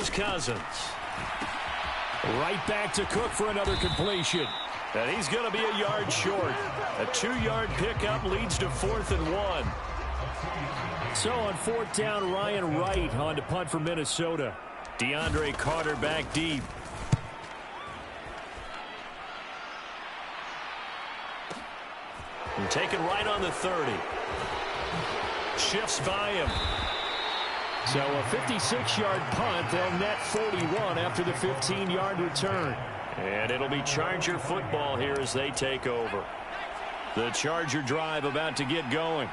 goes Cousins. Right back to Cook for another completion. And he's going to be a yard short. A 2-yard pickup leads to 4th and 1. So on 4th down, Ryan Wright on to punt for Minnesota. DeAndre Carter back deep. And taken right on the 30. Shifts by him. So a 56-yard punt. They'll net 41 after the 15-yard return. And it'll be Charger football here as they take over. The Charger drive about to get going.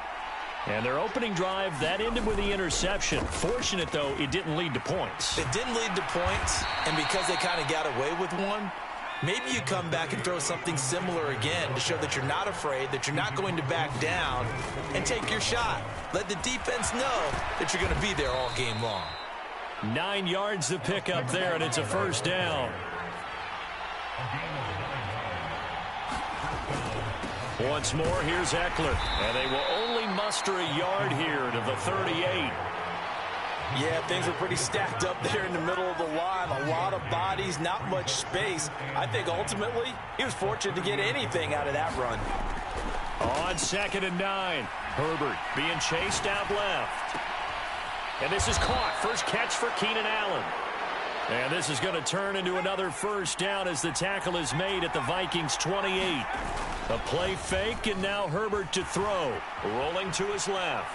And their opening drive, that ended with the interception. Fortunate, though, it didn't lead to points. It didn't lead to points, and because they kind of got away with one, maybe you come back and throw something similar again to show that you're not afraid, that you're not going to back down, and take your shot. Let the defense know that you're going to be there all game long. 9 yards to pick up there, and it's a first down. Once more, here's Eckler. And they will only muster a yard here to the 38. Yeah, things are pretty stacked up there in the middle of the line. A lot of bodies, not much space. I think ultimately he was fortunate to get anything out of that run. On 2nd and 9. Herbert being chased out left. And this is caught. First catch for Keenan Allen. And this is going to turn into another first down as the tackle is made at the Vikings 28. A play fake, and now Herbert to throw. Rolling to his left.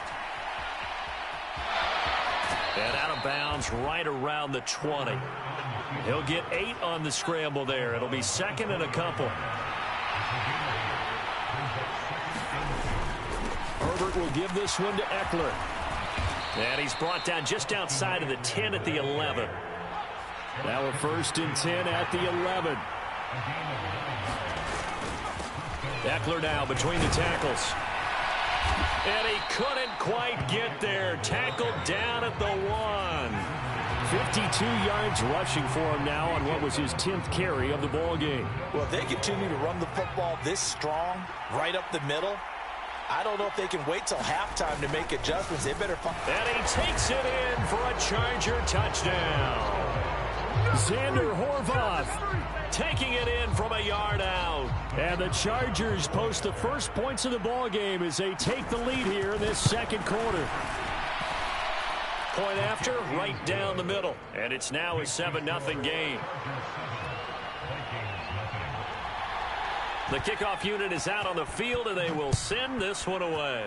And out of bounds right around the 20. He'll get 8 on the scramble there. It'll be 2nd and a couple. Herbert will give this one to Eckler. And he's brought down just outside of the 10 at the 11. Now a 1st and 10 at the 11. Eckler now between the tackles. And he couldn't quite get there. Tackled down at the 1. 52 yards rushing for him now on what was his 10th carry of the ball game. Well, if they continue to run the football this strong, right up the middle, I don't know if they can wait till halftime to make adjustments. They better find. And he takes it in for a Charger touchdown. Xander Horvath taking it in from a yard out. And the Chargers post the first points of the ball game as they take the lead here in this second quarter. Point after, right down the middle. And it's now a 7-0 game. The kickoff unit is out on the field, and they will send this one away.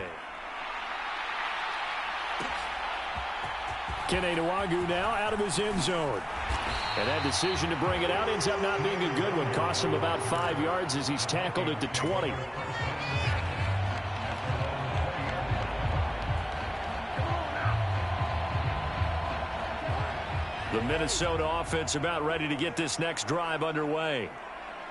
Kene Nwangwu now out of his end zone. And that decision to bring it out ends up not being a good one. Costs him about 5 yards as he's tackled at the 20. The Minnesota offense about ready to get this next drive underway.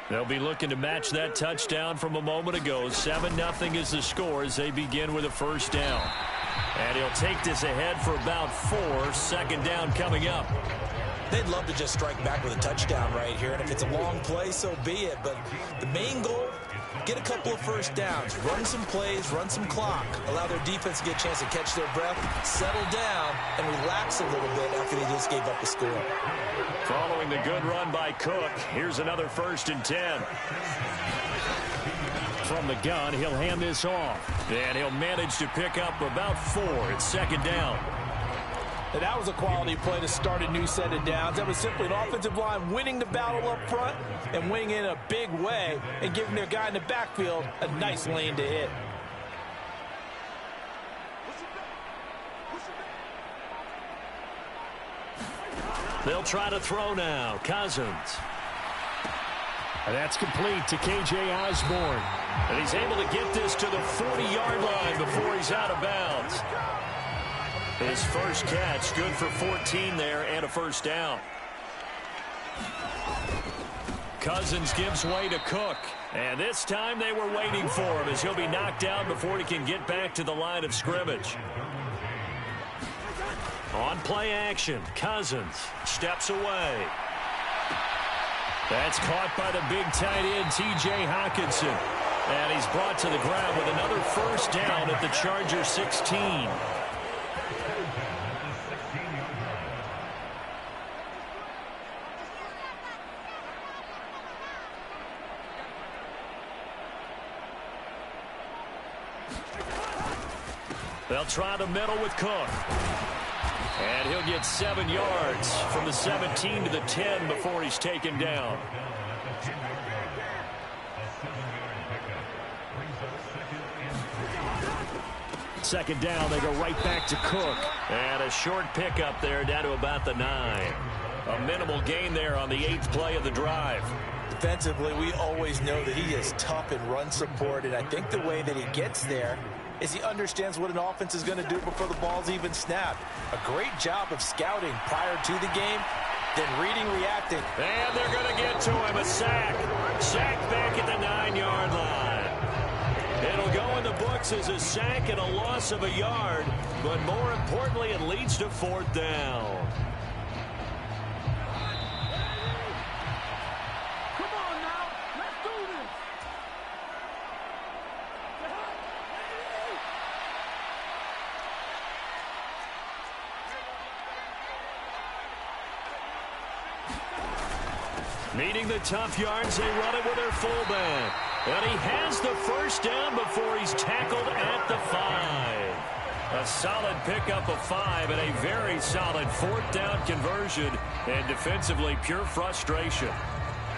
They'll be looking to match that touchdown from a moment ago. 7-0 is the score as they begin with a first down. And he'll take this ahead for about 4. 2nd down coming up. They'd love to just strike back with a touchdown right here. And if it's a long play, so be it. But the main goal, get a couple of first downs. Run some plays, run some clock. Allow their defense to get a chance to catch their breath, settle down, and relax a little bit after they just gave up the score. Following the good run by Cook, here's another 1st and 10. From the gun, he'll hand this off. And he'll manage to pick up about 4. It's 2nd down. And that was a quality play to start a new set of downs. That was simply an offensive line winning the battle up front and winning in a big way and giving their guy in the backfield a nice lane to hit. They'll try to throw now. Cousins. And that's complete to K.J. Osborne. And he's able to get this to the 40-yard line before he's out of bounds. His first catch, good for 14 there and a first down. Cousins gives way to Cook. And this time they were waiting for him as he'll be knocked down before he can get back to the line of scrimmage. On play action, Cousins steps away. That's caught by the big tight end, T.J. Hockenson. And he's brought to the ground with another first down at the Charger 16. They'll try the middle with Cook. And he'll get 7 yards from the 17 to the 10 before he's taken down. Second down, they go right back to Cook. And a short pickup there down to about the 9. A minimal gain there on the 8th play of the drive. Defensively, we always know that he is tough in run support, and I think the way that he gets there is he understands what an offense is going to do before the ball's even snapped. A great job of scouting prior to the game, then reading, reacting. And they're going to get to him, a sack. Sack back at the 9-yard line. It'll go in the books as a sack and a loss of a yard, but more importantly, it leads to 4th down. Needing the tough yards, they run it with their fullback. And he has the first down before he's tackled at the 5. A solid pickup of 5 and a very solid 4th down conversion. And defensively, pure frustration.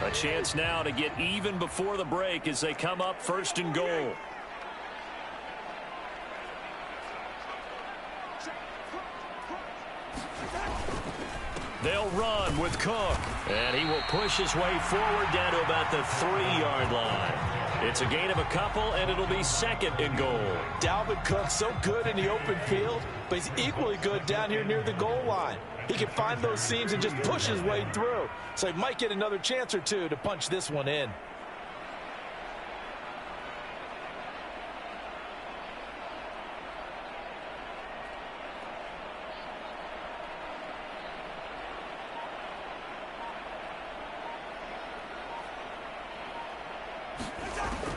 A chance now to get even before the break as they come up 1st and goal. They'll run with Cook. And he will push his way forward down to about the 3-yard line. It's a gain of a couple, and it'll be 2nd and goal. Dalvin Cook so good in the open field, but he's equally good down here near the goal line. He can find those seams and just push his way through. So he might get another chance or two to punch this one in.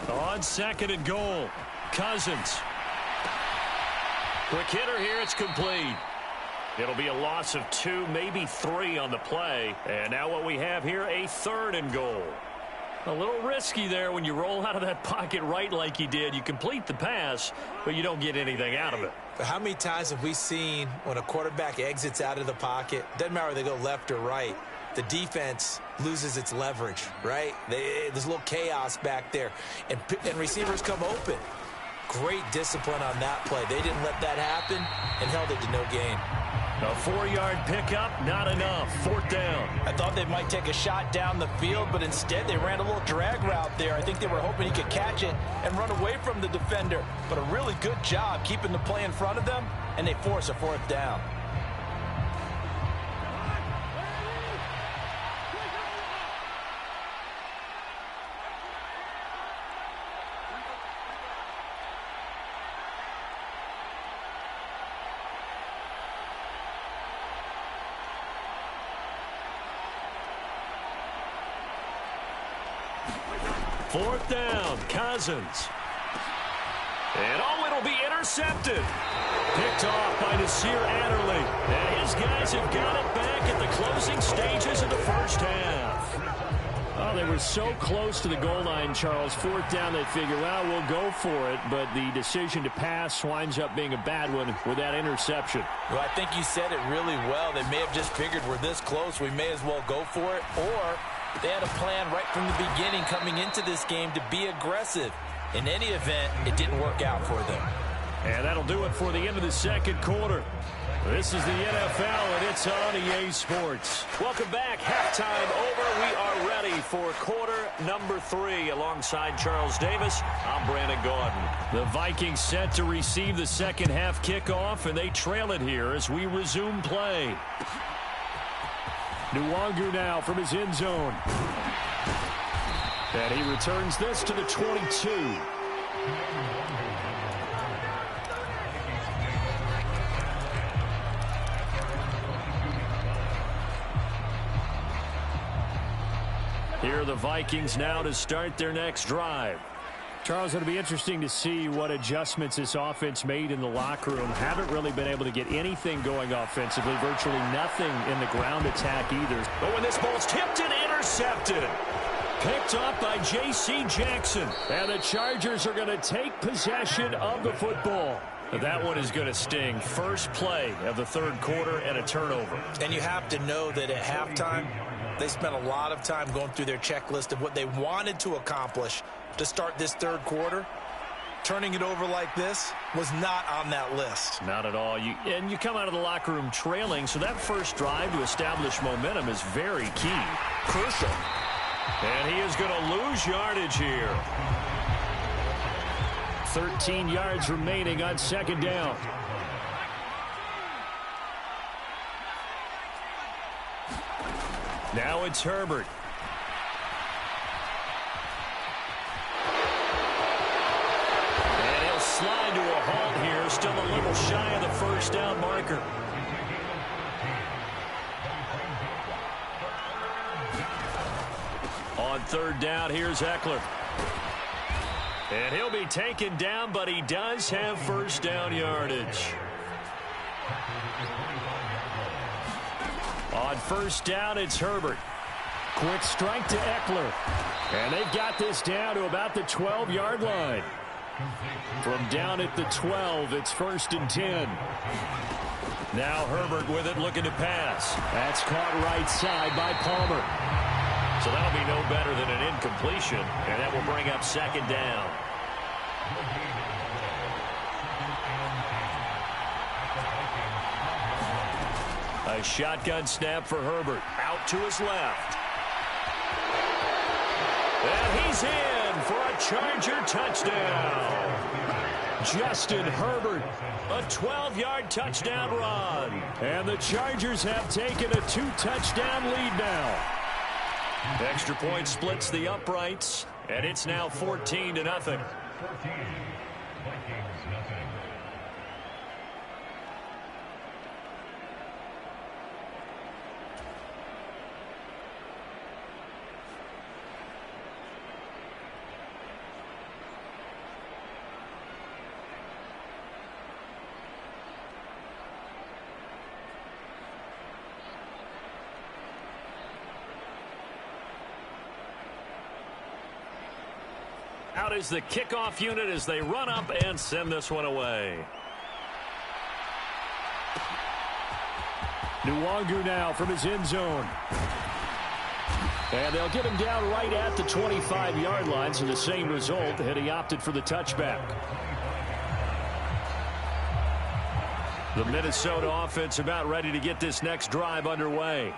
On 2nd and goal, Cousins. Quick hitter here, it's complete. It'll be a loss of 2, maybe 3 on the play. And now what we have here, a 3rd and goal. A little risky there when you roll out of that pocket right like you did. You complete the pass, but you don't get anything out of it. But how many times have we seen when a quarterback exits out of the pocket, doesn't matter whether they go left or right, the defense loses its leverage, right? There's a little chaos back there, and receivers come open. Great discipline on that play. They didn't let that happen and held it to no gain. A 4-yard pickup, not enough. 4th down. I thought they might take a shot down the field, but instead they ran a little drag route there. I think they were hoping he could catch it and run away from the defender. But a really good job keeping the play in front of them, and they force a 4th down. Fourth down, Cousins. And it'll be intercepted. Picked off by Nasir Adderley. And his guys have got it back at the closing stages of the first half. Oh, they were so close to the goal line, Charles. 4th down, they figure, well, we'll go for it. But the decision to pass winds up being a bad one with that interception. Well, I think you said it really well. They may have just figured we're this close, we may as well go for it. Or they had a plan right from the beginning coming into this game to be aggressive. In any event, it didn't work out for them. And that'll do it for the end of the second quarter. This is the NFL, and it's on EA Sports. Welcome back. Halftime over. We are ready for quarter number 3. Alongside Charles Davis, I'm Brandon Gaudin. The Vikings set to receive the second half kickoff, and they trail it here as we resume play. Nwangu now from his end zone. And he returns this to the 22. Here are the Vikings now to start their next drive. Charles, it'll be interesting to see what adjustments this offense made in the locker room. Haven't really been able to get anything going offensively. Virtually nothing in the ground attack either. But when this ball's tipped and intercepted. Picked up by J.C. Jackson. And the Chargers are going to take possession of the football. That one is going to sting. First play of the third quarter and a turnover. And you have to know that at halftime, they spent a lot of time going through their checklist of what they wanted to accomplish to start this third quarter. Turning it over like this was not on that list. Not at all. And you come out of the locker room trailing, so that first drive to establish momentum is very key. Crucial. And he is going to lose yardage here. 13 yards remaining on second down. Now it's Herbert. And he'll slide to a halt here. Still a little shy of the first down marker. On third down, here's Eckler. And he'll be taken down, but he does have first down yardage. On first down, it's Herbert. Quick strike to Eckler. And they've got this down to about the 12-yard line. From down at the 12, it's 1st and 10. Now Herbert with it, looking to pass. That's caught right side by Palmer. So that'll be no better than an incompletion, and that will bring up second down. A shotgun snap for Herbert. Out to his left. And he's in for a Charger touchdown. Justin Herbert, a 12-yard touchdown run. And the Chargers have taken a 2-touchdown lead now. Extra point splits the uprights, and it's now 14-0. Out is the kickoff unit as they run up and send this one away. Nwangu now from his end zone. And they'll get him down right at the 25-yard line, so the same result, and he opted for the touchback. The Minnesota offense about ready to get this next drive underway.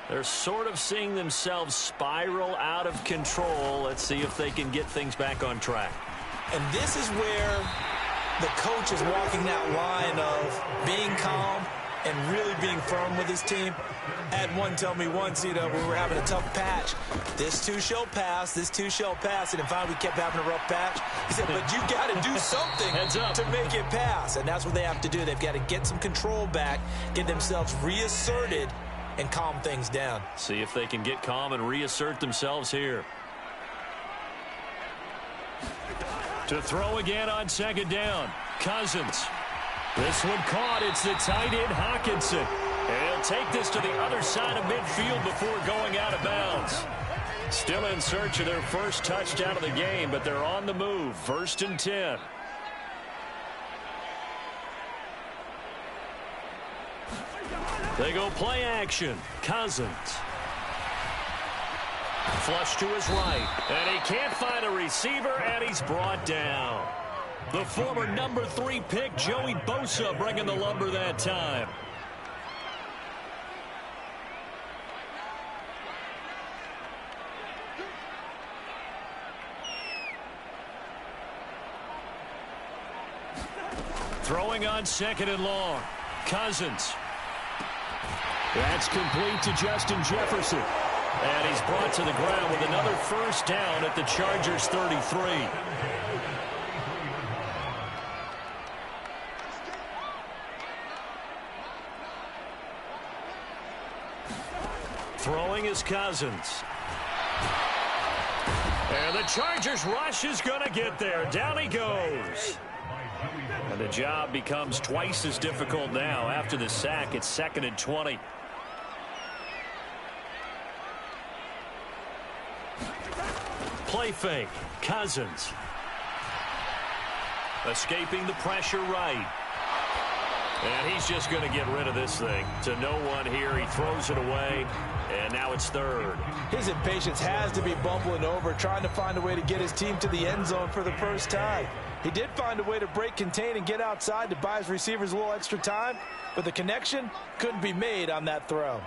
They're sort of seeing themselves spiral out of control. Let's see if they can get things back on track. And this is where the coach is walking that line of being calm and really being firm with his team. I had one tell me once, we were having a tough patch. This too shall pass, this too shall pass. And finally we kept having a rough patch. He said, but you got to do something to make it pass. And that's what they have to do. They've got to get some control back, get themselves reasserted, and calm things down. See if they can get calm and reassert themselves here. To throw again on second down. Cousins. This one caught. It's the tight end Hawkinson. And he'll take this to the other side of midfield before going out of bounds. Still in search of their first touchdown of the game, but they're on the move. 1st and 10. They go play action. Cousins. Flush to his right. And he can't find a receiver, and he's brought down. The former number 3 pick, Joey Bosa, bringing the lumber that time. Throwing on second and long. Cousins. That's complete to Justin Jefferson. And he's brought to the ground with another first down at the Chargers 33. Throwing is Cousins. And the Chargers rush is going to get there. Down he goes. And the job becomes twice as difficult now. After the sack, it's 2nd and 20. Play fake. Cousins. Escaping the pressure right. And he's just going to get rid of this thing. To no one here. He throws it away. And now it's third. His impatience has to be bumbling over, trying to find a way to get his team to the end zone for the first time. He did find a way to break contain and get outside to buy his receivers a little extra time, but the connection couldn't be made on that throw.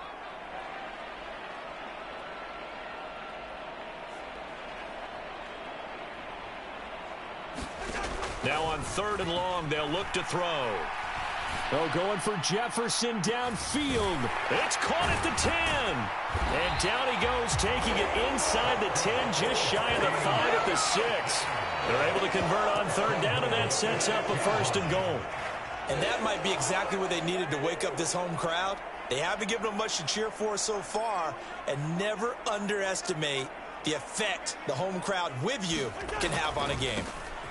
Now on 3rd and long, they'll look to throw. Oh, going for Jefferson downfield. It's caught at the 10. And down he goes, taking it inside the 10, just shy of the 5 at the 6. They're able to convert on 3rd down, and that sets up a 1st and goal. And that might be exactly what they needed to wake up this home crowd. They haven't given them much to cheer for so far, and never underestimate the effect the home crowd with you can have on a game.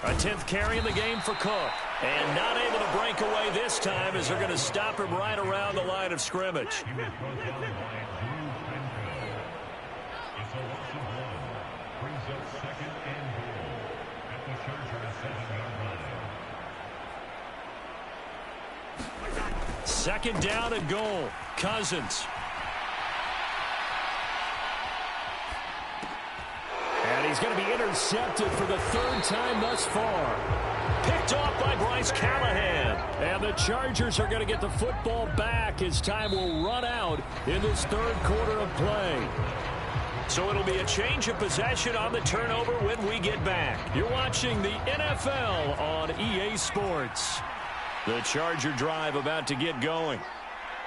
A 10th carry in the game for Cook. And not able to break away this time as they're going to stop him right around the line of scrimmage. Second down and goal. Cousins. And he's going to be intercepted for the 3rd time thus far. Picked off by Bryce Callahan. And the Chargers are going to get the football back as time will run out in this 3rd quarter of play. So it'll be a change of possession on the turnover when we get back. You're watching the NFL on EA Sports. The Charger drive about to get going.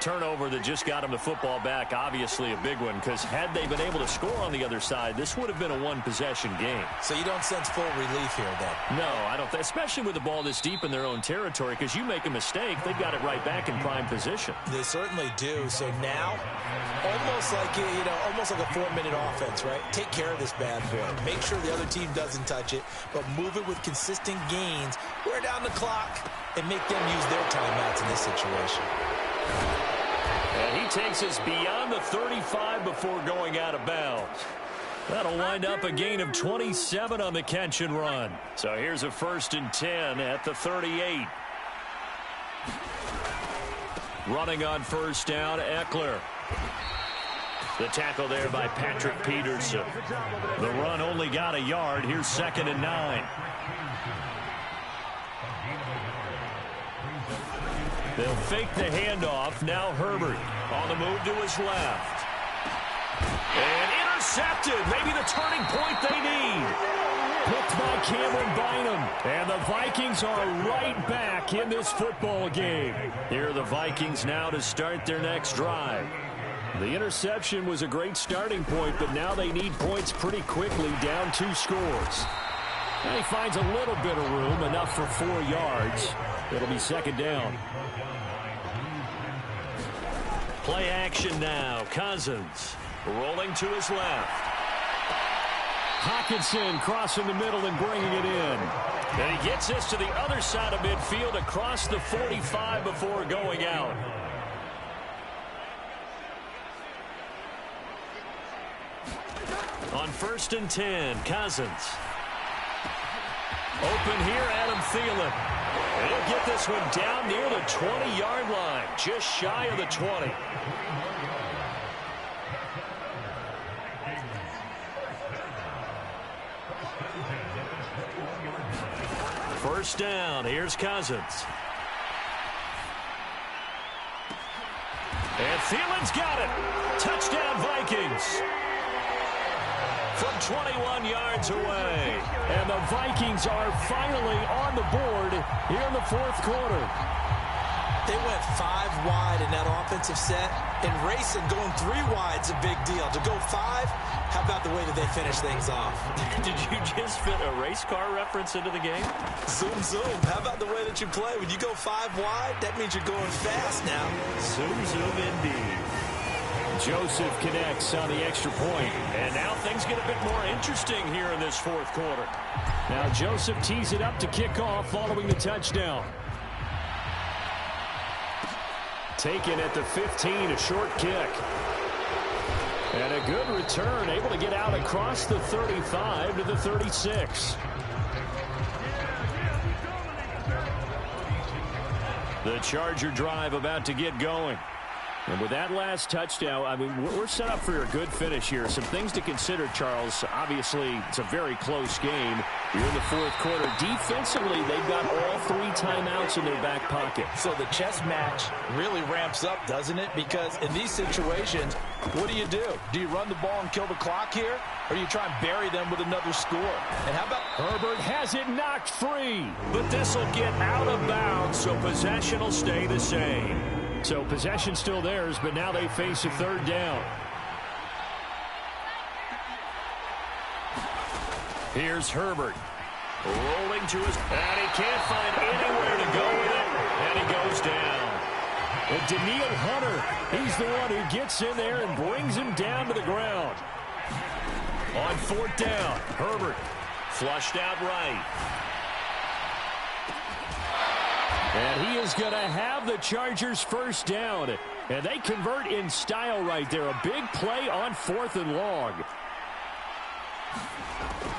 Turnover that just got him the football back, obviously a big one, because had they been able to score on the other side, this would have been a one-possession game. So you don't sense full relief here, then? No, I don't. Especially with the ball this deep in their own territory, because you make a mistake, they've got it right back in prime position. They certainly do. So now, almost like almost like a 4-minute offense, right? Take care of this bad boy. Make sure the other team doesn't touch it, but move it with consistent gains. Wear down the clock and make them use their timeouts in this situation. And he takes us beyond the 35 before going out of bounds. That'll wind up a gain of 27 on the catch and run. So here's a 1st and 10 at the 38. Running on 1st down, Eckler. The tackle there by Patrick Peterson. The run only got a yard. Here's 2nd and 9. They'll fake the handoff. Now Herbert on the move to his left. And intercepted. Maybe the turning point they need. Picked by Cameron Bynum. And the Vikings are right back in this football game. Here are the Vikings now to start their next drive. The interception was a great starting point, but now they need points pretty quickly, down 2 scores. And he finds a little bit of room, enough for 4 yards. It'll be 2nd down. Play action now. Cousins rolling to his left. Hockenson crossing the middle and bringing it in. And he gets this to the other side of midfield across the 45 before going out. On 1st and 10, Cousins. Open here, Adam Thielen. And he'll get this one down near the 20-yard line, just shy of the 20. First down, here's Cousins. And Thielen's got it. Touchdown, Vikings. From 21 yards away. And the Vikings are finally on the board here in the 4th quarter. They went 5 wide in that offensive set. And racing, going 3 wide's a big deal. To go 5, how about the way that they finish things off? Did you just fit a race car reference into the game? Zoom, zoom. How about the way that you play? When you go 5 wide, that means you're going fast now. Zoom, zoom indeed. Joseph connects on the extra point. And now things get a bit more interesting here in this 4th quarter. Now Joseph tees it up to kick off following the touchdown. Taken at the 15, a short kick. And a good return, able to get out across the 35 to the 36. The Charger drive about to get going. And with that last touchdown, I mean, we're set up for a good finish here. Some things to consider, Charles. Obviously, it's a very close game. You're in the fourth quarter. Defensively, they've got all 3 timeouts in their back pocket. So the chess match really ramps up, doesn't it? Because in these situations, what do? Do you run the ball and kill the clock here? Or do you try and bury them with another score? And how about Herbert has it knocked free. But this will get out of bounds, so possession will stay the same. So possession still theirs, but now they face a third down. Here's Herbert. Rolling to his... And he can't find anywhere to go with it. And he goes down. And Daniil Hunter, he's the one who gets in there and brings him down to the ground. On fourth down, Herbert flushed out right. And he is going to have the Chargers first down. And they convert in style right there. A big play on 4th and long.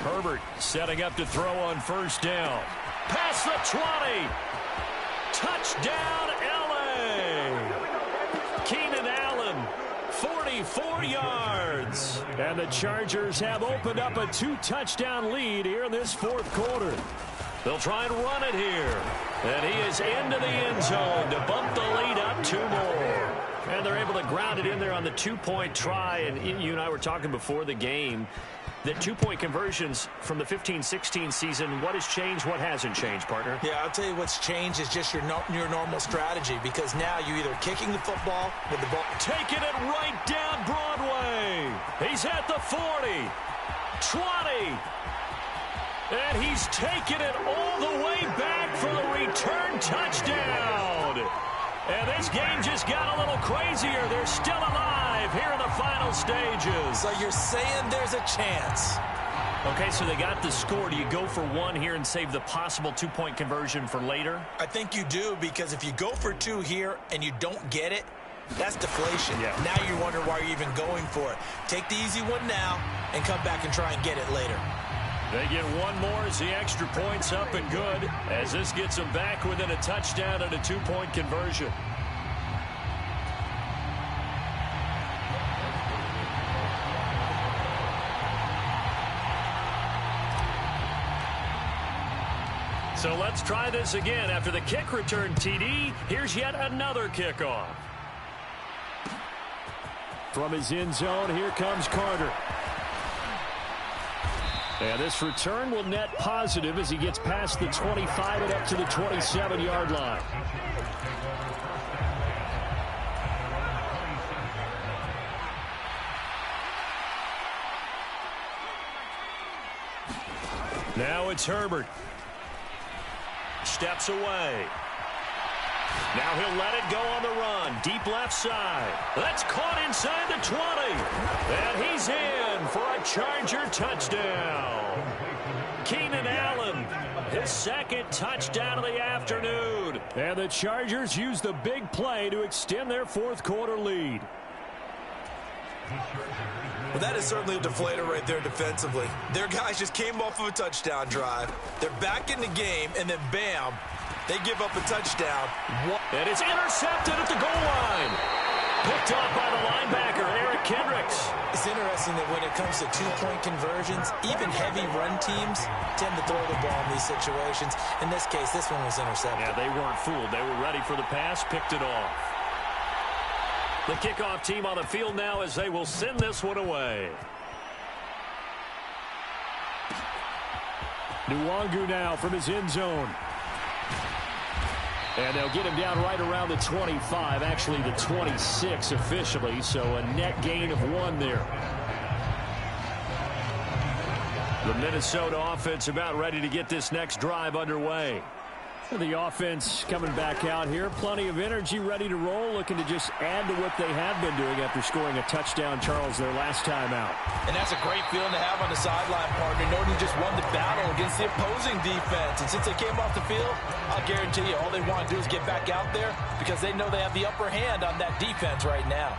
Herbert setting up to throw on first down. Past the 20. Touchdown, L.A. Keenan Allen, 44 yards. And the Chargers have opened up a 2-touchdown lead here in this fourth quarter. They'll try and run it here. And he is into the end zone to bump the lead up 2 more. And they're able to ground it in there on the 2-point try. And you and I were talking before the game that 2-point conversions from the 15-16 season, what has changed, what hasn't changed, partner? Yeah, I'll tell you what's changed is just your normal strategy, because now you're either kicking the football with the ball. Taking it right down Broadway. He's at the 40, 20. And he's taken it all the way back for the return touchdown. And this game just got a little crazier. They're still alive here in the final stages. So you're saying there's a chance. Okay, so they got the score. Do you go for 1 here and save the possible 2-point conversion for later? I think you do, because if you go for 2 here and you don't get it, that's deflation. Yeah. Now you're wondering why you're even going for it. Take the easy one now and come back and try and get it later. They get 1 more as the extra point's up and good, as this gets them back within a touchdown and a 2-point conversion. So let's try this again. After the kick return TD, here's yet another kickoff. From his end zone, here comes Carter. And this return will net positive as he gets past the 25 and up to the 27-yard line. Now it's Herbert. Steps away. Now he'll let it go on the run. Deep left side. That's caught inside the 20. And he's in for a Charger touchdown. Keenan Allen, his second touchdown of the afternoon. And the Chargers use the big play to extend their fourth quarter lead. Well, that is certainly a deflator right there defensively. Their guys just came off of a touchdown drive. They're back in the game, and then bam, they give up a touchdown. And it's intercepted at the goal line. Picked off by the linebacker, Eric Kendricks. It's interesting that when it comes to 2-point conversions, even heavy run teams tend to throw the ball in these situations. In this case, this one was intercepted. Yeah, they weren't fooled. They were ready for the pass, picked it off. The kickoff team on the field now as they will send this one away. Nwangu now from his end zone. And they'll get him down right around the 25, actually the 26 officially, so a net gain of 1 there. The Minnesota offense about ready to get this next drive underway. The offense coming back out here. Plenty of energy, ready to roll, looking to just add to what they have been doing after scoring a touchdown, Charles, their last time out. And that's a great feeling to have on the sideline, partner, knowing you just won the battle against the opposing defense. And since they came off the field, I'll guarantee you all they want to do is get back out there because they know they have the upper hand on that defense right now.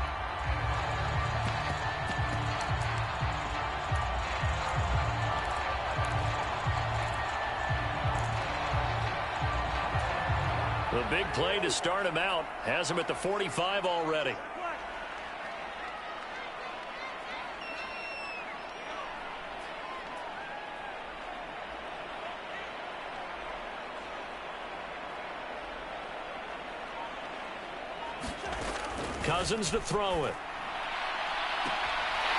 The big play to start him out has him at the 45 already. Cousins to throw it.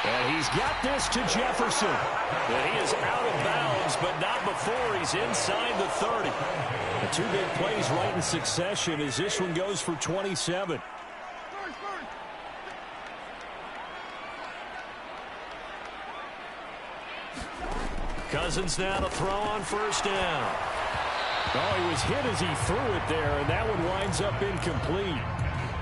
And he's got this to Jefferson. And he is out of bounds, but not before he's inside the 30. The two big plays right in succession as this one goes for 27. Cousins now to throw on first down. Oh, he was hit as he threw it there, and that one winds up incomplete.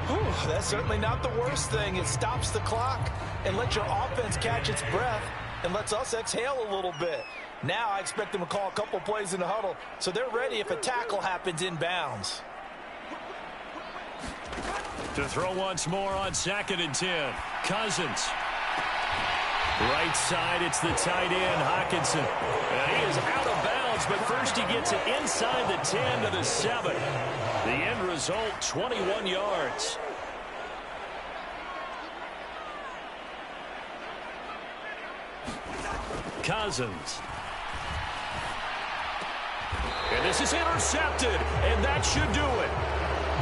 Whew, that's certainly not the worst thing. It stops the clock and lets your offense catch its breath and lets us exhale a little bit. Now I expect them to call a couple plays in the huddle so they're ready if a tackle happens inbounds. To throw once more on 2nd and 10. Cousins. Right side, it's the tight end, Hockenson. And he is out of bounds, but first he gets it inside the 10 to the 7. The end result, 21 yards. Cousins. And this is intercepted, and that should do it.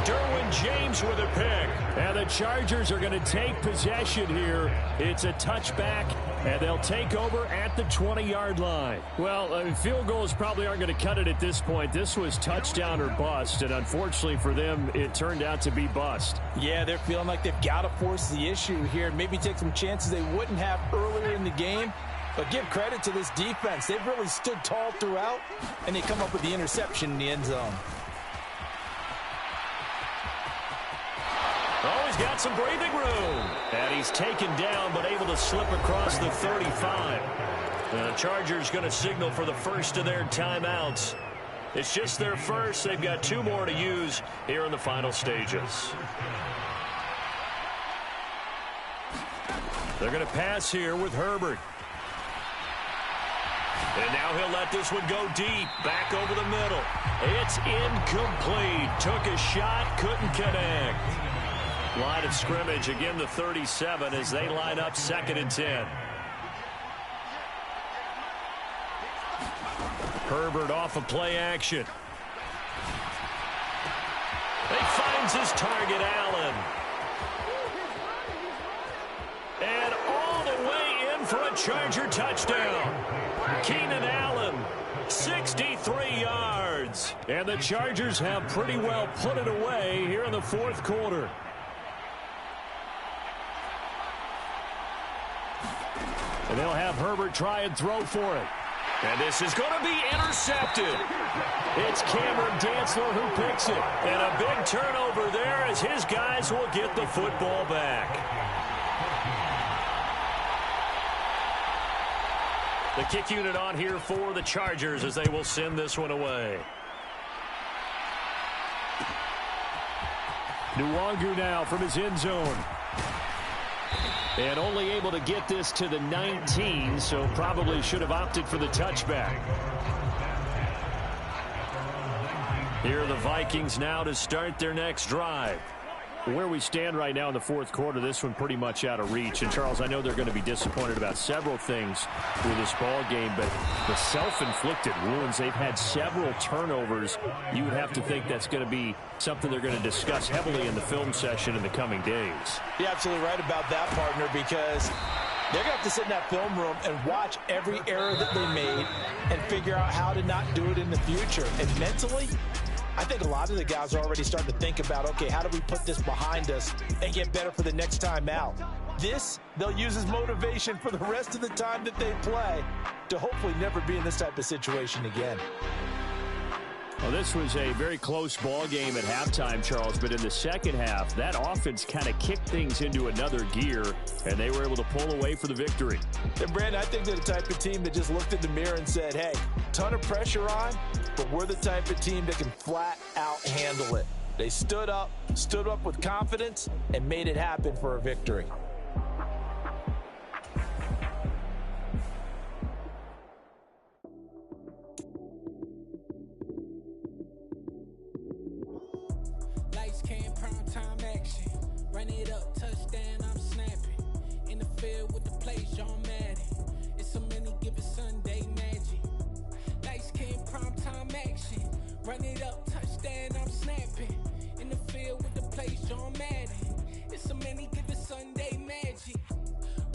Derwin James with a pick. And the Chargers are going to take possession here. It's a touchback, and they'll take over at the 20-yard line. Well, field goals probably aren't going to cut it at this point. This was touchdown or bust, and unfortunately for them, it turned out to be bust. Yeah, they're feeling like they've got to force the issue here, maybe take some chances they wouldn't have earlier in the game. But give credit to this defense. They've really stood tall throughout, and they come up with the interception in the end zone. Oh, he's got some breathing room. And he's taken down, but able to slip across the 35. The Chargers going to signal for the first of their timeouts. It's just their first. They've got 2 more to use here in the final stages. They're going to pass here with Herbert. And now he'll let this one go deep, back over the middle. It's incomplete. Took a shot, couldn't connect. Line of scrimmage, again the 37 as they line up 2nd and 10. Herbert off of play action. He finds his target, Allen. And all the way in for a Charger touchdown. Keenan Allen, 63 yards. And the Chargers have pretty well put it away here in the 4th quarter. And they'll have Herbert try and throw for it. And this is going to be intercepted. It's Cameron Dantzler who picks it. And a big turnover there as his guys will get the football back. The kick unit on here for the Chargers as they will send this one away. Nwangu now from his end zone. And only able to get this to the 19, so probably should have opted for the touchback. Here are the Vikings now to start their next drive. Where we stand right now in the 4th quarter, this one pretty much out of reach. And, Charles, I know they're going to be disappointed about several things with this ball game, but the self-inflicted wounds, they've had several turnovers. You would have to think that's going to be something they're going to discuss heavily in the film session in the coming days. You're absolutely right about that, partner, because they're going to have to sit in that film room and watch every error that they made and figure out how to not do it in the future. And mentally, I think a lot of the guys are already starting to think about, okay, how do we put this behind us and get better for the next time out? This, they'll use as motivation for the rest of the time that they play to hopefully never be in this type of situation again. Well, this was a very close ball game at halftime, Charles, but in the second half, that offense kind of kicked things into another gear, and they were able to pull away for the victory. And, Brandon, I think they're the type of team that just looked in the mirror and said, hey, ton of pressure on, but we're the type of team that can flat out handle it. They stood up with confidence, and made it happen for a victory. Run it up, touchdown, I'm snapping. In the field with the plays, John Madden. It's a many given Sunday magic. Lights came primetime action. Run it up, touchdown, I'm snapping. In the field with the plays, John Madden. It's a many given Sunday magic.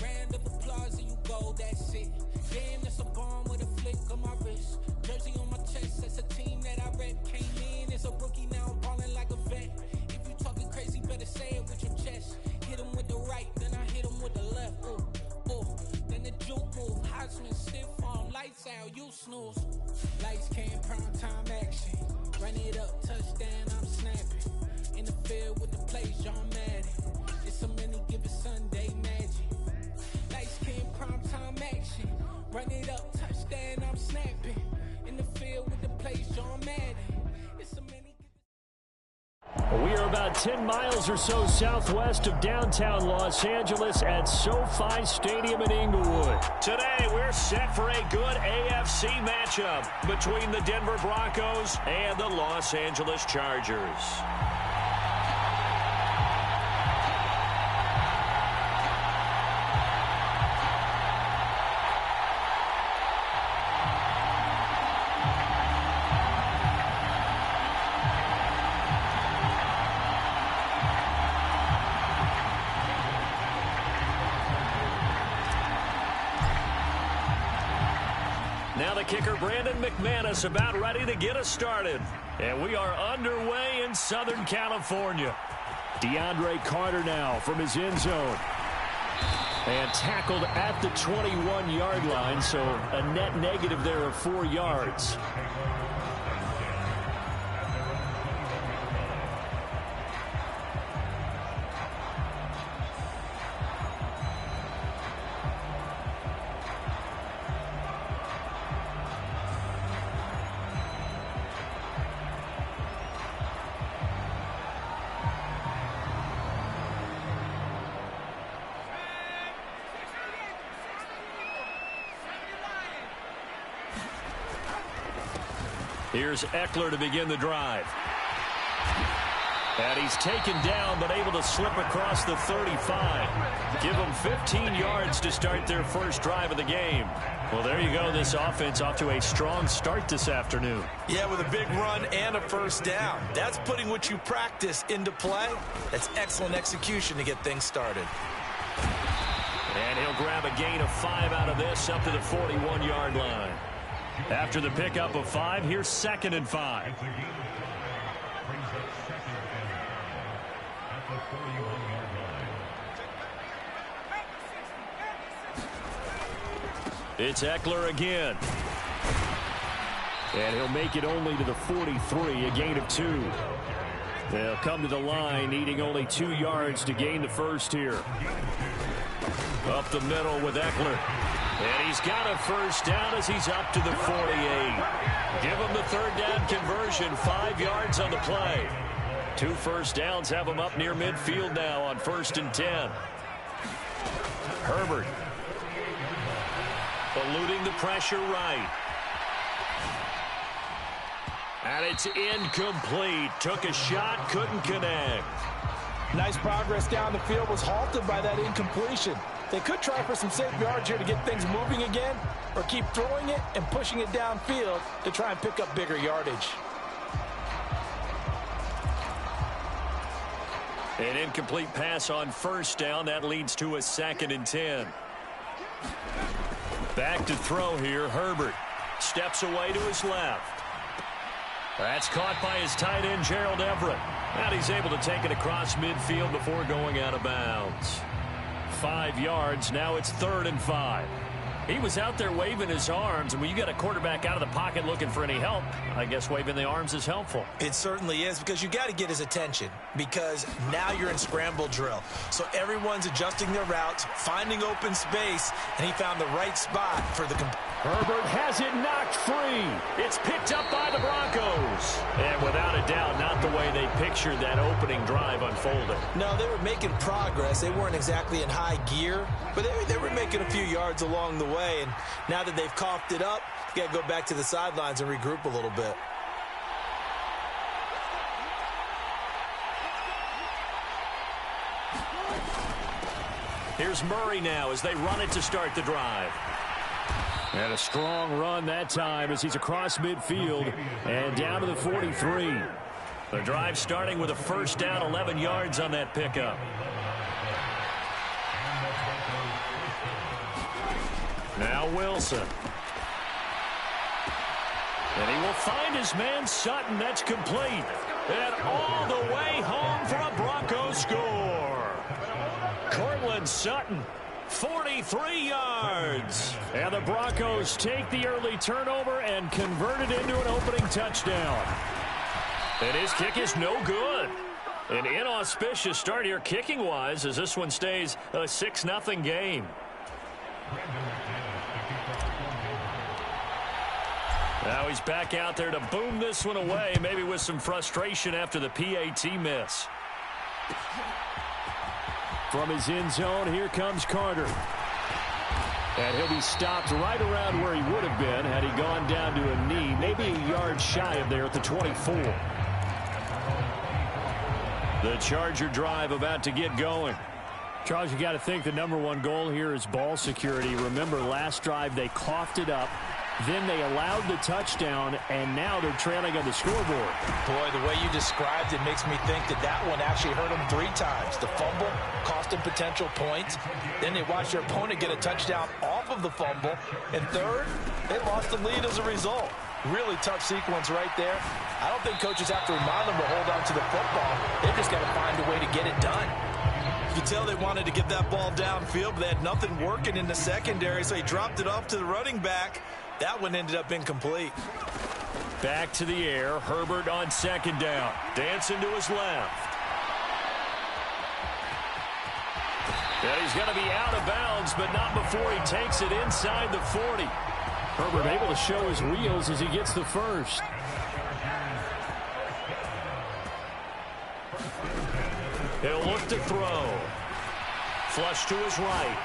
Round of applause and you go, that's it. Damn, that's a bomb with a flick on my wrist. Jersey on my chest, that's a team that I rep. Came in as a rookie, now I'm ballin' like a vet. If you talking crazy, better say it with your chest. Hit him with the right, then I hit him with the left. Ooh, ooh, then the juke move. Heisman stiff arm, lights out, you snooze. Lights came primetime action. Run it up, touchdown, I'm snapping. In the field with the plays, John Madden. It's a many given Sunday magic. Lights came primetime action. Run it up, touchdown, I'm snapping. In the field with the plays, John Madden. It's a many. We are about 10 miles or so southwest of downtown Los Angeles at SoFi Stadium in Inglewood. Today, we're set for a good AFC matchup between the Denver Broncos and the Los Angeles Chargers. Now the kicker, Brandon McManus, about ready to get us started. And we are underway in Southern California. DeAndre Carter now from his end zone. And tackled at the 21-yard line, so a net negative there of 4 yards. Here's Eckler to begin the drive. And he's taken down, but able to slip across the 35. Give them 15 yards to start their first drive of the game. Well, there you go. This offense off to a strong start this afternoon. Yeah, with a big run and a first down. That's putting what you practice into play. That's excellent execution to get things started. And he'll grab a gain of 5 out of this up to the 41-yard line. After the pickup of 5, here's 2nd and 5. It's Eckler again. And he'll make it only to the 43, a gain of 2. They'll come to the line, needing only 2 yards to gain the first here. Up the middle with Eckler. And he's got a first down as he's up to the 48. Give him the third down conversion, 5 yards on the play. 2 first downs have him up near midfield now on 1st and 10. Herbert. Eluding the pressure right. And it's incomplete. Took a shot, couldn't connect. Nice progress down the field, was halted by that incompletion. They could try for some safe yards here to get things moving again, or keep throwing it and pushing it downfield to try and pick up bigger yardage. An incomplete pass on 1st down. That leads to a 2nd and 10. Back to throw here. Herbert steps away to his left. That's caught by his tight end, Gerald Everett. And he's able to take it across midfield before going out of bounds. 5 yards. Now it's 3rd and 5. He was out there waving his arms, and when you got a quarterback out of the pocket looking for any help, I guess waving the arms is helpful. It certainly is, because you got to get his attention, because now you're in scramble drill. So everyone's adjusting their routes, finding open space, and he found the right spot for the Herbert has it knocked free. It's picked up by the Broncos. And without a doubt, not the way they pictured that opening drive unfolding. No, they were making progress. They weren't exactly in high gear, but they were making a few yards along the way. And now that they've coughed it up, you got to go back to the sidelines and regroup a little bit. Here's Murray now as they run it to start the drive. And a strong run that time as he's across midfield and down to the 43. The drive starting with a first down, 11 yards on that pickup. Now Wilson. And he will find his man Sutton. That's complete. And all the way home for a Broncos score. Cortland Sutton, 43 yards. And the Broncos take the early turnover and convert it into an opening touchdown. And his kick is no good. An inauspicious start here kicking-wise as this one stays a 6-0 game. Now he's back out there to boom this one away, maybe with some frustration after the PAT miss. From his end zone, here comes Carter. And he'll be stopped right around where he would have been had he gone down to a knee, maybe a yard shy of there at the 24. The Charger drive about to get going. Charles, you got to think the #1 goal here is ball security. Remember, last drive they coughed it up. Then they allowed the touchdown, and now they're trailing on the scoreboard. Boy, the way you described it makes me think that that one actually hurt them 3 times. The fumble cost them potential points. Then they watched their opponent get a touchdown off of the fumble. And third, they lost the lead as a result. Really tough sequence right there. I don't think coaches have to remind them to hold on to the football. They've just got to find a way to get it done. You can tell they wanted to get that ball downfield, but they had nothing working in the secondary, so he dropped it off to the running back. That one ended up incomplete. Back to the air. Herbert on second down. Dancing to his left. And he's going to be out of bounds, but not before he takes it inside the 40. Herbert able to show his wheels as he gets the first. He'll look to throw. Flush to his right.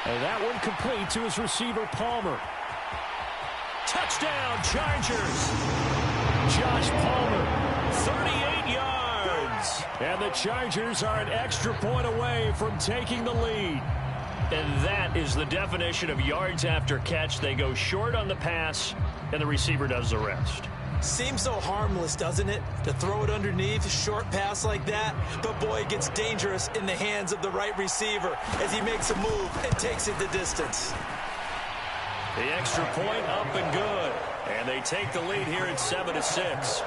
And that one complete to his receiver, Palmer. Touchdown, Chargers. Josh Palmer, 38 yards. And the Chargers are an extra point away from taking the lead. And that is the definition of yards after catch. They go short on the pass, and the receiver does the rest. Seems so harmless, doesn't it, to throw it underneath, a short pass like that? But, boy, it gets dangerous in the hands of the right receiver as he makes a move and takes it the distance. The extra point up and good. And they take the lead here at 7-6.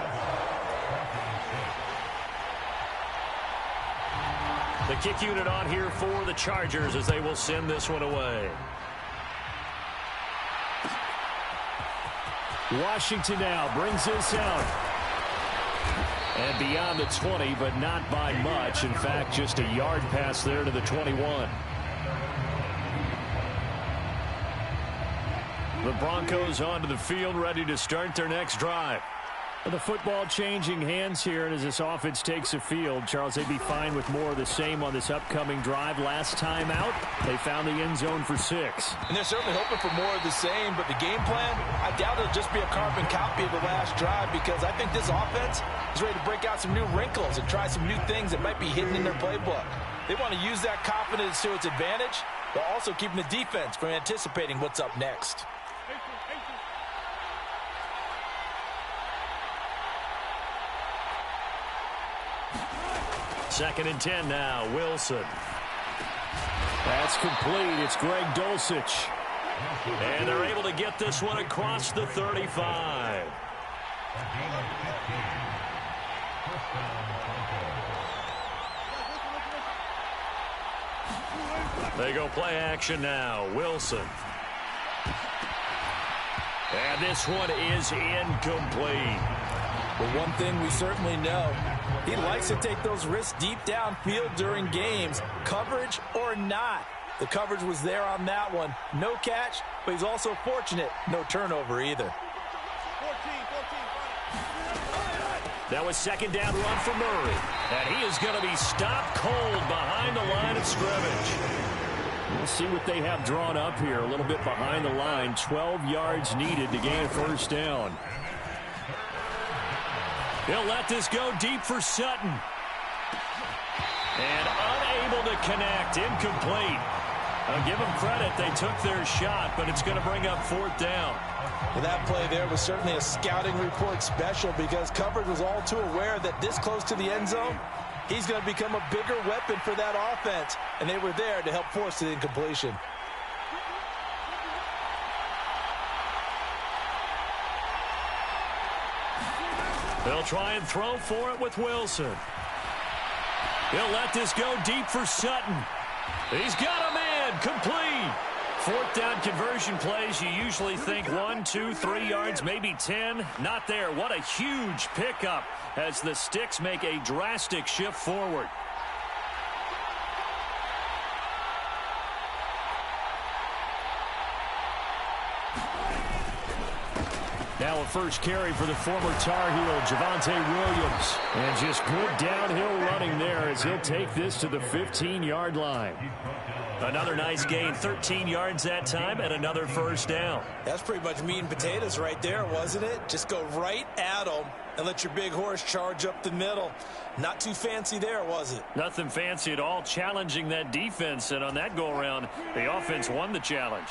The kick unit on here for the Chargers as they will send this one away. Washington now brings this out. And beyond the 20, but not by much. In fact, just a yard pass there to the 21. The Broncos onto the field, ready to start their next drive. The football changing hands here, and as this offense takes the field, Charles, they'd be fine with more of the same on this upcoming drive. Last time out, they found the end zone for 6. And they're certainly hoping for more of the same, but the game plan, I doubt it'll just be a carbon copy of the last drive, because I think this offense is ready to break out some new wrinkles and try some new things that might be hidden in their playbook. They want to use that confidence to its advantage, while also keeping the defense from anticipating what's up next. Second and 10 now, Wilson. That's complete. It's Greg Dulcich. And they're able to get this one across the 35. They go play action now. Wilson. And this one is incomplete. But one thing we certainly know, he likes to take those risks deep downfield during games, coverage or not. The coverage was there on that one. No catch, but he's also fortunate. No turnover either. That was second down run for Murray. And he is going to be stopped cold behind the line of scrimmage. We'll see what they have drawn up here. A little bit behind the line. 12 yards needed to gain a first down. He'll let this go deep for Sutton. And unable to connect. Incomplete. Give them credit. They took their shot, but it's going to bring up 4th down. Well, that play there was certainly a scouting report special because coverage was all too aware that this close to the end zone, he's going to become a bigger weapon for that offense, and they were there to help force the incompletion. They'll try and throw for it with Wilson. He'll let this go deep for Sutton. He's got a man. Complete. 4th down conversion plays, you usually think 1, 2, 3 yards, maybe 10. Not there. What a huge pickup as the Sticks make a drastic shift forward. Now a first carry for the former Tar Heel, Javonte Williams. And just good downhill running there as he'll take this to the 15-yard line. Another nice gain, 13 yards that time, and another first down. That's pretty much meat and potatoes right there, wasn't it? Just go right at them and let your big horse charge up the middle. Not too fancy there, was it? Nothing fancy at all, challenging that defense, and on that go-around, the offense won the challenge.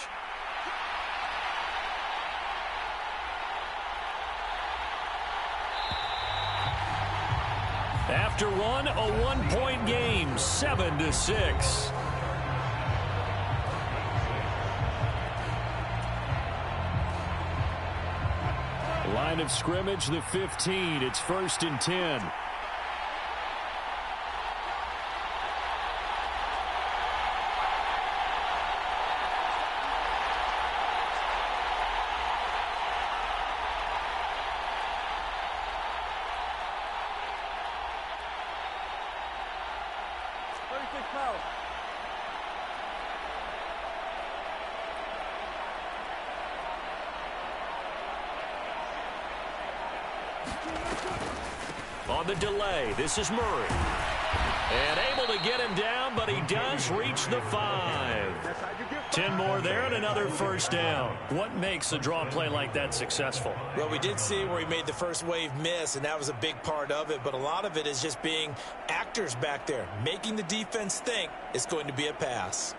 After one, a one-point game, 7-6. Line of scrimmage, the 15. It's 1st and 10. On the delay, this is Murray. And able to get him down, but he does reach the 5. 10 more there and another first down. What makes a draw play like that successful? Well, we did see where he made the first wave miss, and that was a big part of it. But a lot of it is just being actors back there, making the defense think it's going to be a pass.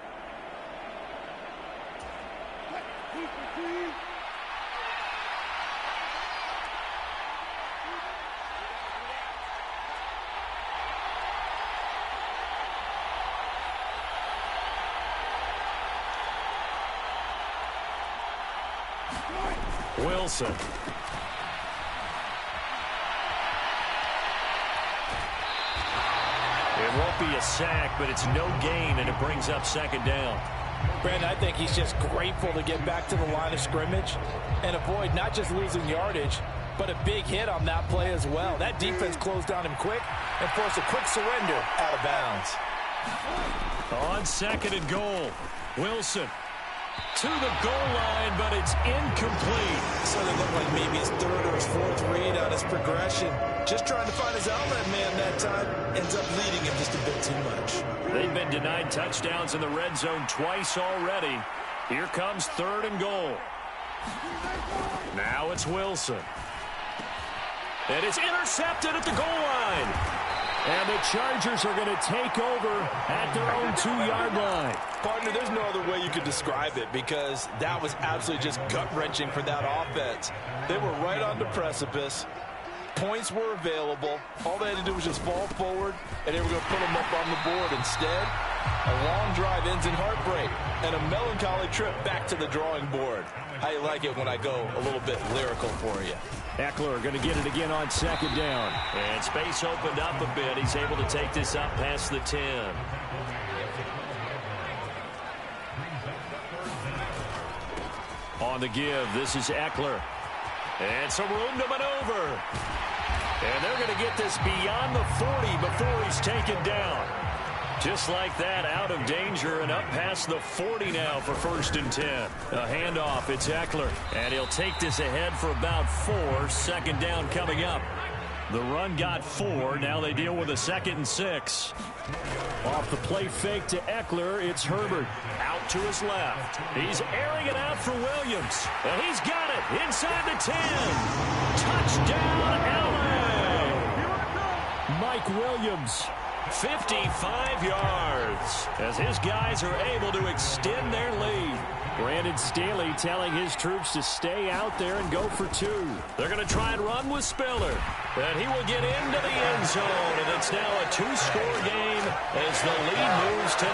Wilson. It won't be a sack, but it's no gain, and it brings up 2nd down. Brandon, I think he's just grateful to get back to the line of scrimmage and avoid not just losing yardage, but a big hit on that play as well. That defense closed down him quick and forced a quick surrender out of bounds. On 2nd and goal, Wilson to the goal line, but it's incomplete. So it looked like maybe his 3rd or his 4th read on his progression. Just trying to find his outlet man that time. Ends up leading him just a bit too much. They've been denied touchdowns in the red zone twice already. Here comes 3rd and goal. Now it's Wilson. And it's intercepted at the goal line. And the Chargers are going to take over at their own 2-yard line. Partner, there's no other way you could describe it because that was absolutely just gut-wrenching for that offense. They were right on the precipice. Points were available. All they had to do was just fall forward, and they were going to put them up on the board. Instead, a long drive ends in heartbreak and a melancholy trip back to the drawing board. How you like it when I go a little bit lyrical for you? Eckler going to get it again on 2nd down. And space opened up a bit. He's able to take this up past the 10. On the give, this is Eckler. And some room to maneuver. And they're going to get this beyond the 40 before he's taken down. Just like that, out of danger and up past the 40 now for 1st and 10. A handoff, it's Eckler. And he'll take this ahead for about 4. 2nd down coming up. The run got 4. Now they deal with a 2nd and 6. Off the play fake to Eckler, it's Herbert. Out to his left. He's airing it out for Williams. And he's got it inside the 10. Touchdown, LA! Mike Williams 55 yards as his guys are able to extend their lead. Brandon Staley telling his troops to stay out there and go for two. They're going to try and run with Spiller. And he will get into the end zone. And it's now a two-score game as the lead moves to 9.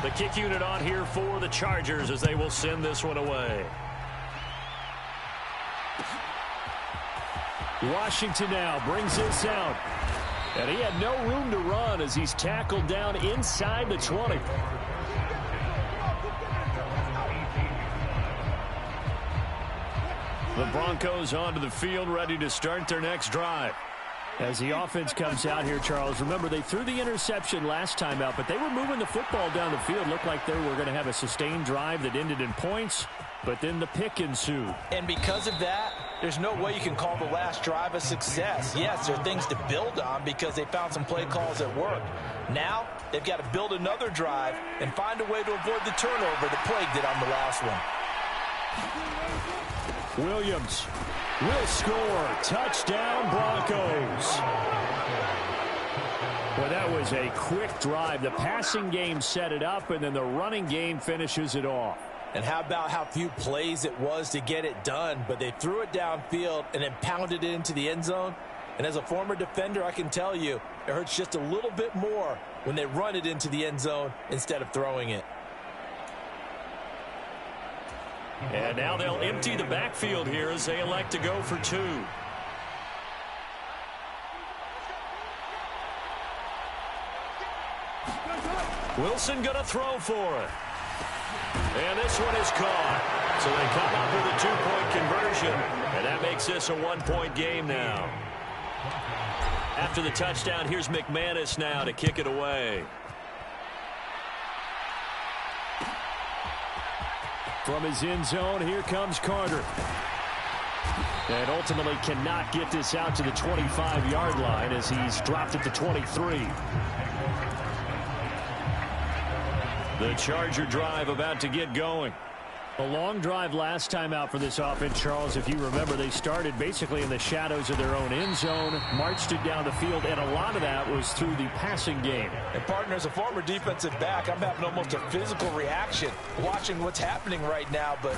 The kick unit on here for the Chargers as they will send this one away. Washington now brings this out. And he had no room to run as he's tackled down inside the 20. The Broncos onto the field, ready to start their next drive. As the offense comes out here, Charles, remember they threw the interception last time out, but they were moving the football down the field. Looked like they were going to have a sustained drive that ended in points, but then the pick ensued. And because of that, there's no way you can call the last drive a success. Yes, there are things to build on because they found some play calls that worked. Now, they've got to build another drive and find a way to avoid the turnover that plagued it on the last one. Williams will score. Touchdown, Broncos. Well, that was a quick drive. The passing game set it up, and then the running game finishes it off. And how about how few plays it was to get it done, but they threw it downfield and then pounded it into the end zone. And as a former defender, I can tell you, it hurts just a little bit more when they run it into the end zone instead of throwing it. And now they'll empty the backfield here as they elect to go for two. Wilson going to throw for it. And this one is caught. So they come up with a two-point conversion, and that makes this a one-point game now. After the touchdown, here's McManus now to kick it away. From his end zone, here comes Carter. And ultimately cannot get this out to the 25-yard line as he's dropped at the 23. The Charger drive about to get going. A long drive last time out for this offense, Charles. If you remember, they started basically in the shadows of their own end zone, marched it down the field, and a lot of that was through the passing game. And, partner, as a former defensive back, I'm having almost a physical reaction watching what's happening right now. But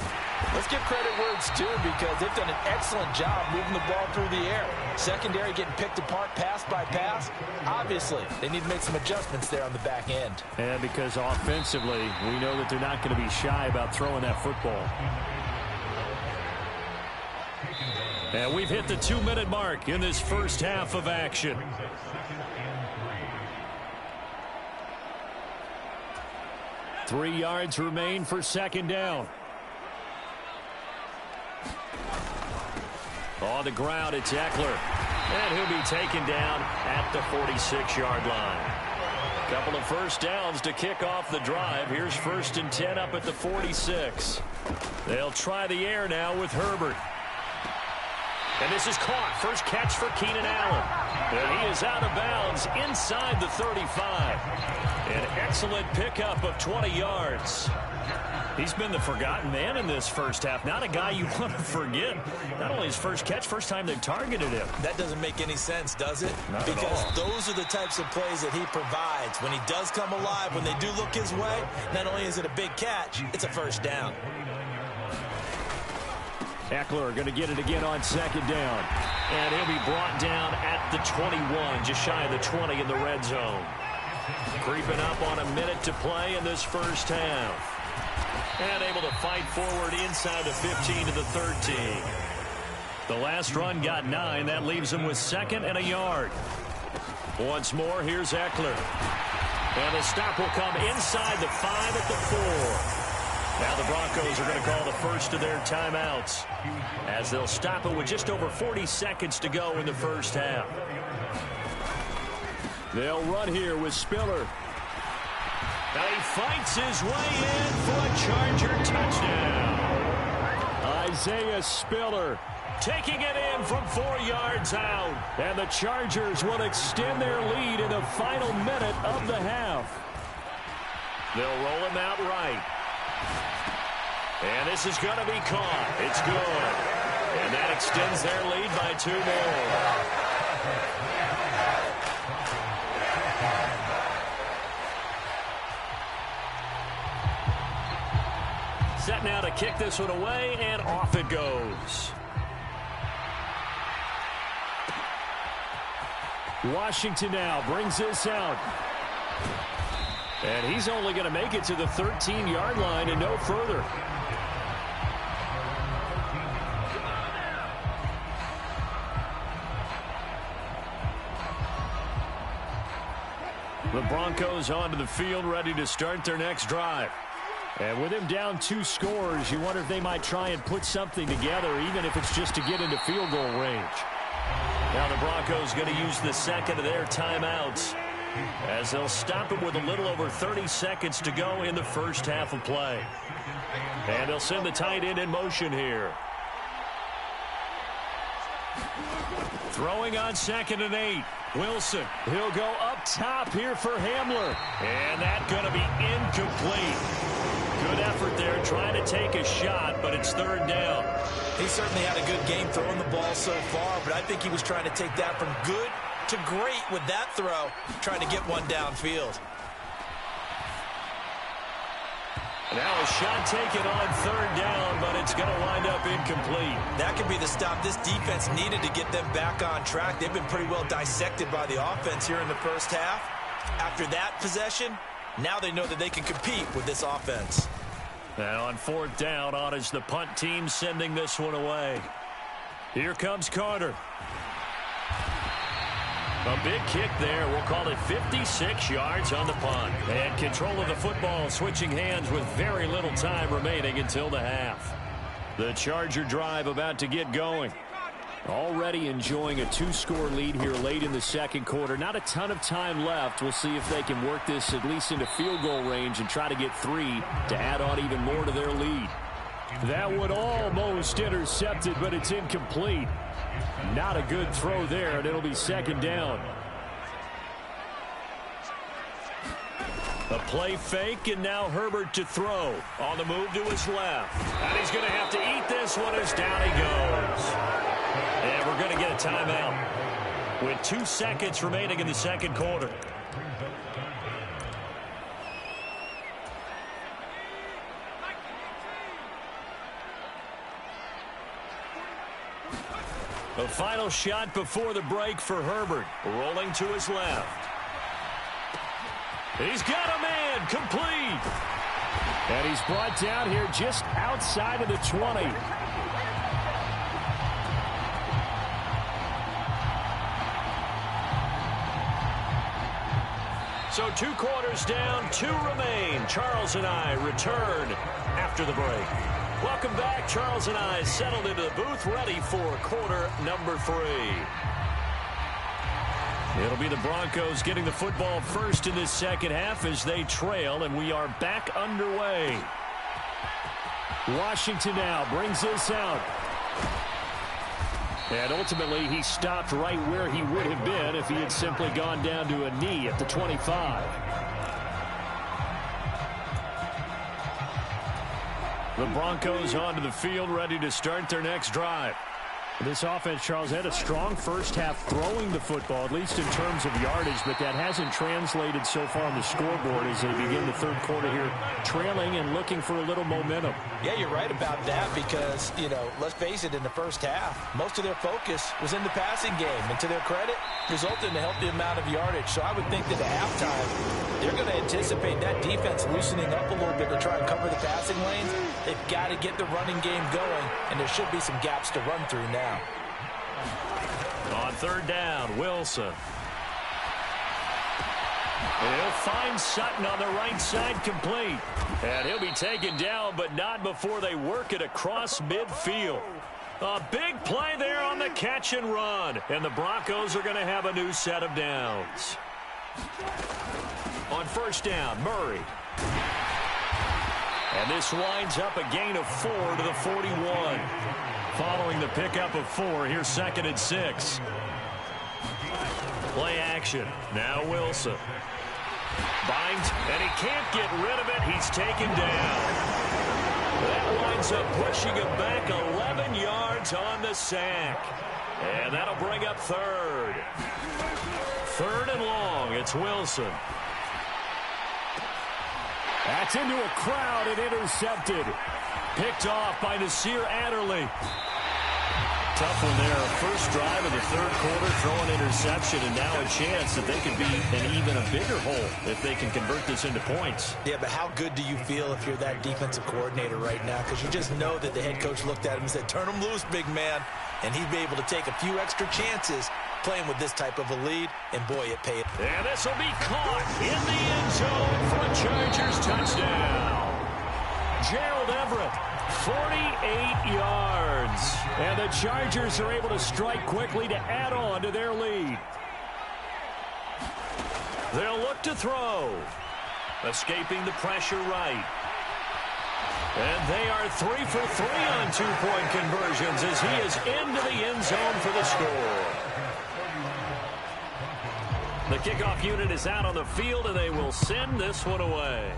let's give credit where it's due because they've done an excellent job moving the ball through the air. Secondary getting picked apart pass by pass. Obviously, they need to make some adjustments there on the back end. And because offensively, we know that they're not going to be shy about throwing that football. And we've hit the 2-minute mark in this first half of action. Three yards remain for second down. On the ground, it's Eckler. And he'll be taken down at the 46-yard line. Couple of first downs to kick off the drive. Here's 1st and 10 up at the 46. They'll try the air now with Herbert. And this is caught. First catch for Keenan Allen. And he is out of bounds inside the 35. An excellent pickup of 20 yards. He's been the forgotten man in this first half. Not a guy you want to forget. Not only his first catch, first time they've targeted him. That doesn't make any sense, does it? Not because at all. Those are the types of plays that he provides. When he does come alive, when they do look his way, not only is it a big catch, it's a first down. Eckler going to get it again on second down. And he'll be brought down at the 21, just shy of the 20 in the red zone. Creeping up on a minute to play in this first half. And able to fight forward inside the 15 to the 13. The last run got 9. That leaves him with 2nd and a yard. Once more, here's Eckler. And the stop will come inside the 5 at the 4. Now the Broncos are going to call the first of their timeouts as they'll stop it with just over 40 seconds to go in the first half. They'll run here with Spiller. Now he fights his way in for a Charger touchdown. Isaiah Spiller taking it in from 4 yards out. And the Chargers will extend their lead in the final minute of the half. They'll roll him out right. And this is going to be caught. It's good. And that extends their lead by 2 more. Set now to kick this one away, and off it goes. Washington now brings this out. And he's only going to make it to the 13-yard line and no further. The Broncos onto the field, ready to start their next drive. And with him down 2 scores, you wonder if they might try and put something together, even if it's just to get into field goal range. Now the Broncos going to use the second of their timeouts, as they'll stop it with a little over 30 seconds to go in the first half of play. And they'll send the tight end in motion here. Throwing on 2nd and 8. Wilson, he'll go up top here for Hamler. And that's going to be incomplete. Good effort there, trying to take a shot, but it's 3rd down. He certainly had a good game throwing the ball so far, but I think he was trying to take that from good to great with that throw, trying to get one downfield. Now a shot taken on 3rd down, but it's going to wind up incomplete. That could be the stop this defense needed to get them back on track. They've been pretty well dissected by the offense here in the first half. After that possession, now they know that they can compete with this offense. Now on 4th down, on is the punt team sending this one away. Here comes Carter. A big kick there. We'll call it 56 yards on the punt. And control of the football switching hands with very little time remaining until the half. The Charger drive about to get going. Already enjoying a 2-score lead here late in the second quarter. Not a ton of time left. We'll see if they can work this at least into field goal range and try to get 3 to add on even more to their lead. That one almost intercepted, but it's incomplete. Not a good throw there, and it'll be 2nd down. A play fake, and now Herbert to throw. On the move to his left. And he's going to have to eat this one as down he goes. And we're going to get a timeout with 2 seconds remaining in the second quarter. The final shot before the break for Herbert. Rolling to his left. He's got a man, complete. And he's brought down here just outside of the 20. So 2 quarters down, 2 remain. Charles and I return after the break. Welcome back. Charles and I settled into the booth, ready for quarter number 3. It'll be the Broncos getting the football first in this second half as they trail, and we are back underway. Washington now brings this out. And ultimately, he stopped right where he would have been if he had simply gone down to a knee at the 25. The Broncos onto the field, ready to start their next drive. This offense, Charles, had a strong first half throwing the football, at least in terms of yardage, but that hasn't translated so far on the scoreboard as they begin the third quarter here, trailing and looking for a little momentum. Yeah, you're right about that because, you know, let's face it, in the first half, most of their focus was in the passing game, and to their credit, resulted in a healthy amount of yardage. So I would think that at halftime, they're going to anticipate that defense loosening up a little bit to try and cover the passing lanes. They've got to get the running game going, and there should be some gaps to run through now. On 3rd down, Wilson. He'll find Sutton on the right side, complete. And he'll be taken down, but not before they work it across midfield. A big play there on the catch and run. And the Broncos are going to have a new set of downs. On 1st down, Murray. And this winds up a gain of 4 to the 41. Following the pickup of 4, here's 2nd and 6. Play action. Now Wilson. Binds, and he can't get rid of it. He's taken down. That winds up pushing him back 11 yards on the sack. And that'll bring up third. Third and long. It's Wilson. That's into a crowd and intercepted. Picked off by Nasir Adderley. Tough one there. First drive of the third quarter, throwing interception, and now a chance that they could be in even a bigger hole if they can convert this into points. Yeah, but how good do you feel if you're that defensive coordinator right now? Because you just know that the head coach looked at him and said, turn him loose, big man. And he'd be able to take a few extra chances playing with this type of a lead, and boy, it paid. And this will be caught in the end zone for a Chargers touchdown. Gerald Everett, 48 yards. And the Chargers are able to strike quickly to add on to their lead. They'll look to throw. Escaping the pressure right. And they are 3 for 3 on two-point conversions as he is into the end zone for the score. The kickoff unit is out on the field, and they will send this one away.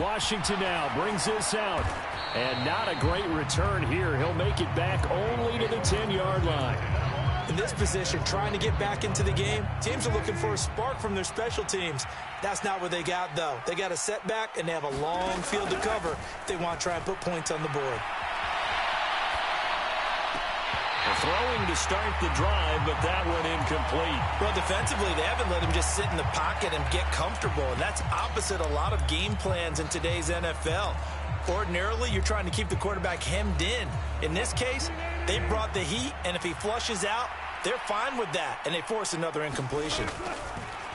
Washington now brings this out. And not a great return here. He'll make it back only to the 10-yard line. In this position, trying to get back into the game, teams are looking for a spark from their special teams. That's not what they got, though. They got a setback, and they have a long field to cover if they want to try and put points on the board. Throwing to start the drive, but that one incomplete. Well, defensively, they haven't let him just sit in the pocket and get comfortable, and that's opposite a lot of game plans in today's NFL. Ordinarily, you're trying to keep the quarterback hemmed in. In this case, they brought the heat, and if he flushes out, they're fine with that, and they force another incompletion.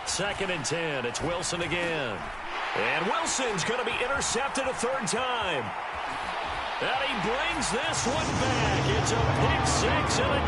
2nd and 10. It's Wilson again. And Wilson's going to be intercepted a third time. And he brings this one back. It's a pick six and a